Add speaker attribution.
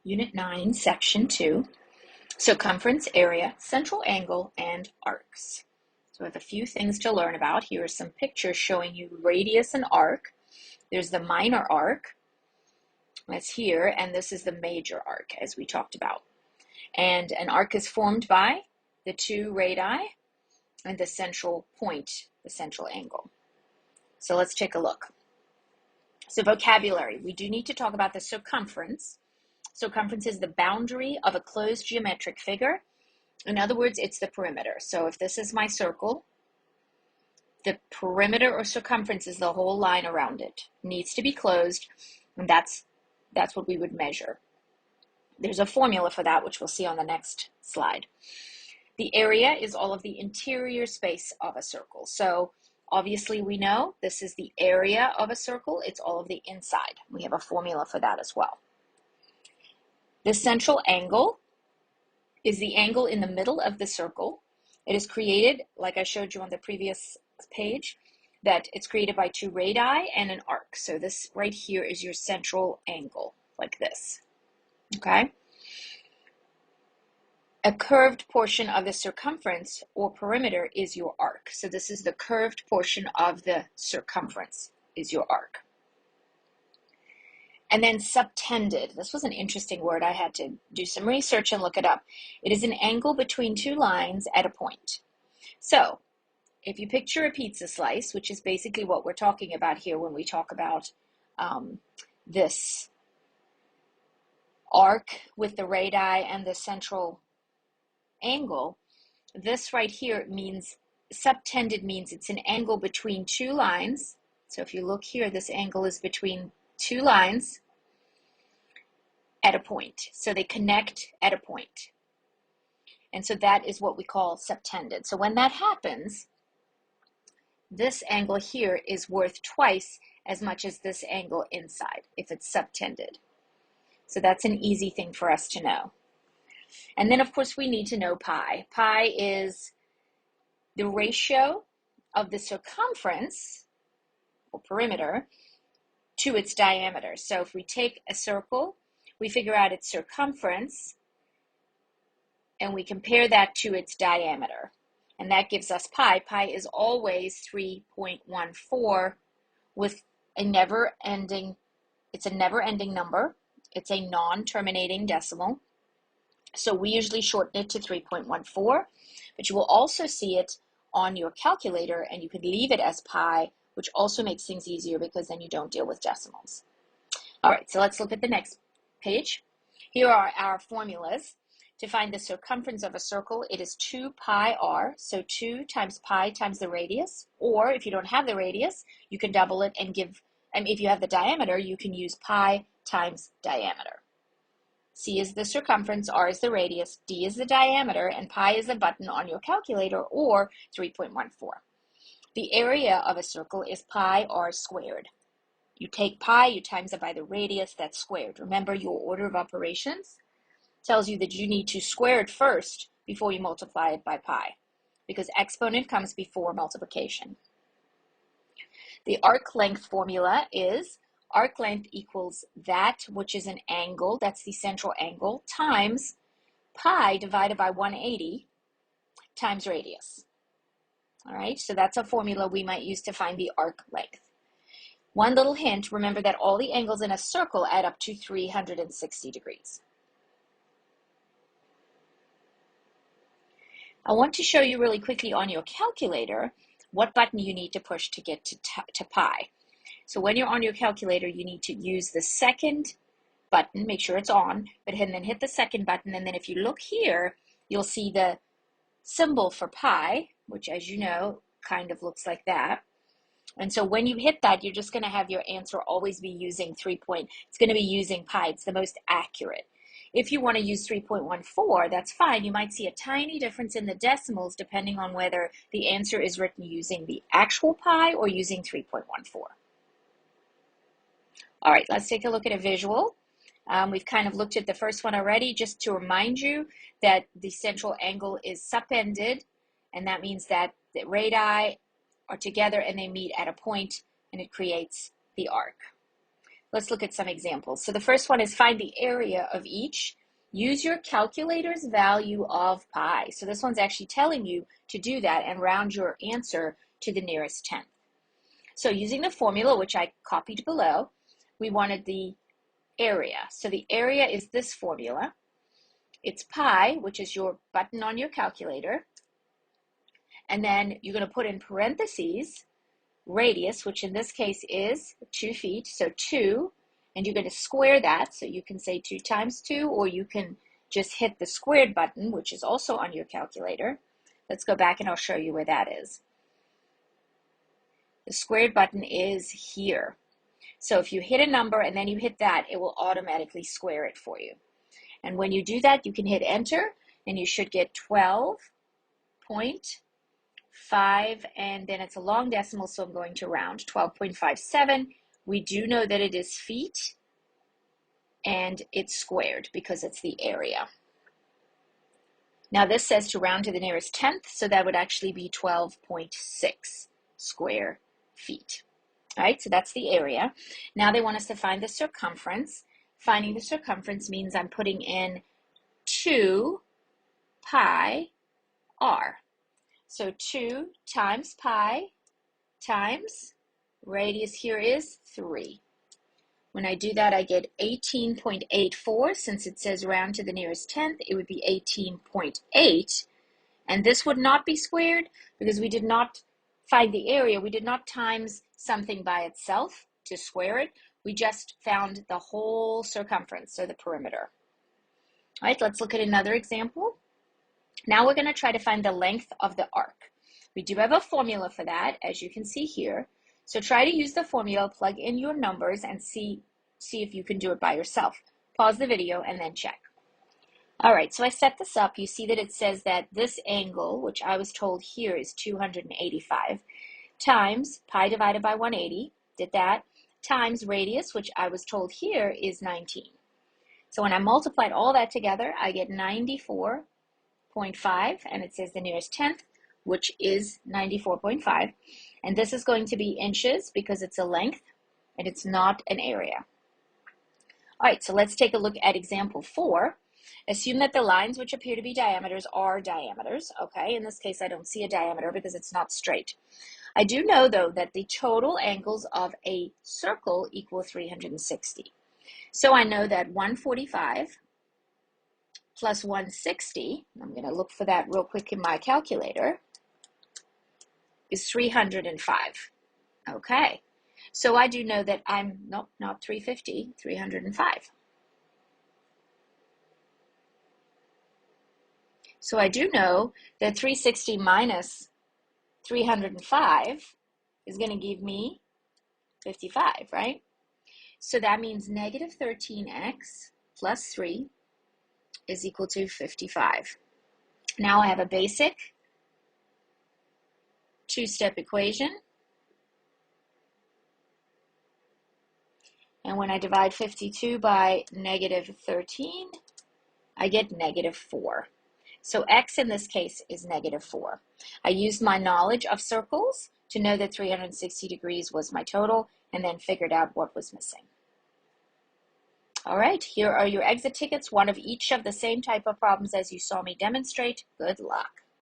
Speaker 1: Unit 9, Section 2, Circumference, Area, Central Angle, and Arcs. So we have a few things to learn about. Here are some pictures showing you radius and arc. There's the minor arc, that's here, and this is the major arc, as we talked about. And an arc is formed by the two radii and the central point, the central angle. So let's take a look. So vocabulary, we do need to talk about the circumference. Circumference is the boundary of a closed geometric figure. In other words, it's the perimeter. So if this is my circle, the perimeter or circumference is the whole line around it. It needs to be closed, and that's what we would measure. There's a formula for that, which we'll see on the next slide. The area is all of the interior space of a circle. So obviously we know this is the area of a circle. It's all of the inside. We have a formula for that as well. The central angle is the angle in the middle of the circle. It is created, like I showed you on the previous page, that it's created by two radii and an arc. So this right here is your central angle, like this, okay? A curved portion of the circumference or perimeter is your arc. So this is the curved portion of the circumference is your arc. And then subtended. This was an interesting word. I had to do some research and look it up. It is an angle between two lines at a point. So if you picture a pizza slice, which is basically what we're talking about here when we talk about this arc with the radii and the central angle, this right here means, subtended means it's an angle between two lines. So if you look here, this angle is between two lines at a point. So they connect at a point. And so that is what we call subtended. So when that happens, this angle here is worth twice as much as this angle inside, if it's subtended. So that's an easy thing for us to know. And then of course we need to know pi. Pi is the ratio of the circumference or perimeter to its diameter. So if we take a circle, we figure out its circumference and we compare that to its diameter. And that gives us pi. Pi is always 3.14 with a never-ending, it's a never-ending number. It's a non-terminating decimal. So we usually shorten it to 3.14, but you will also see it on your calculator and you could leave it as pi, which also makes things easier because then you don't deal with decimals. All right, so let's look at the next page. Here are our formulas. To find the circumference of a circle, it is 2 pi r, so 2 times pi times the radius, or if you don't have the radius, you can double it and give, if you have the diameter, you can use pi times diameter. C is the circumference, r is the radius, d is the diameter, and pi is the button on your calculator, or 3.14. The area of a circle is pi r squared. You take pi, you times it by the radius, that's squared. Remember, your order of operations tells you that you need to square it first before you multiply it by pi, because exponent comes before multiplication. The arc length formula is arc length equals that which is an angle, that's the central angle, times pi divided by 180 times radius. All right, so that's a formula we might use to find the arc length. One little hint, remember that all the angles in a circle add up to 360 degrees. I want to show you really quickly on your calculator what button you need to push to get to pi. So when you're on your calculator, you need to use the second button, make sure it's on, but then hit the second button, and then if you look here, you'll see the symbol for pi, which as you know, kind of looks like that. And so when you hit that, you're just going to have your answer always be using it's going to be using pi. It's the most accurate. If you want to use 3.14, that's fine. You might see a tiny difference in the decimals depending on whether the answer is written using the actual pi or using 3.14. All right, let's take a look at a visual. We've kind of looked at the first one already, just to remind you that the central angle is subtended, and that means that the radii are together and they meet at a point and it creates the arc. let's look at some examples. So the first one is find the area of each. Use your calculator's value of pi. So this one's actually telling you to do that and round your answer to the nearest tenth. So using the formula, which I copied below, we wanted the area. So the area is this formula. It's pi, which is your button on your calculator. And then you're going to put in parentheses radius, which in this case is 2 feet. So 2, and you're going to square that. So you can say 2 times 2, or you can just hit the squared button, which is also on your calculator. Let's go back and I'll show you where that is. The squared button is here. So if you hit a number and then you hit that, it will automatically square it for you. And when you do that, you can hit enter and you should get 12.5, and then it's a long decimal, so I'm going to round 12.57. We do know that it is feet and it's squared because it's the area. Now this says to round to the nearest tenth, so that would actually be 12.6 square feet. All right, so that's the area. Now they want us to find the circumference. Finding the circumference means I'm putting in 2 pi r. So 2 times pi times radius here is 3. When I do that, I get 18.84. Since it says round to the nearest tenth, it would be 18.8. And this would not be squared because we did not find the area. We did not times something by itself to square it. We just found the whole circumference, so the perimeter. All right, let's look at another example. Now we're going to try to find the length of the arc. We do have a formula for that, as you can see here. So try to use the formula, plug in your numbers, and see if you can do it by yourself. Pause the video and then check. All right, so I set this up. You see that it says that this angle, which I was told here is 285, times pi divided by 180, did that, times radius, which I was told here is 19. So when I multiplied all that together, I get 94.5, and it says the nearest tenth, which is 94.5. And this is going to be inches because it's a length and it's not an area. All right, so let's take a look at example 4. Assume that the lines which appear to be diameters are diameters. Okay, in this case, I don't see a diameter because it's not straight. I do know, though, that the total angles of a circle equal 360. So I know that 145 plus 160, I'm going to look for that real quick in my calculator, is 305. Okay, so I do know that nope, not 350, 305. So I do know that 360 minus 305 is going to give me 55, right? So that means negative 13x plus 3 is equal to 55. Now I have a basic two-step equation. And when I divide 52 by negative 13, I get negative 4. So x in this case is negative 4. I used my knowledge of circles to know that 360 degrees was my total, and then figured out what was missing. All right, here are your exit tickets, one of each of the same type of problems as you saw me demonstrate. Good luck.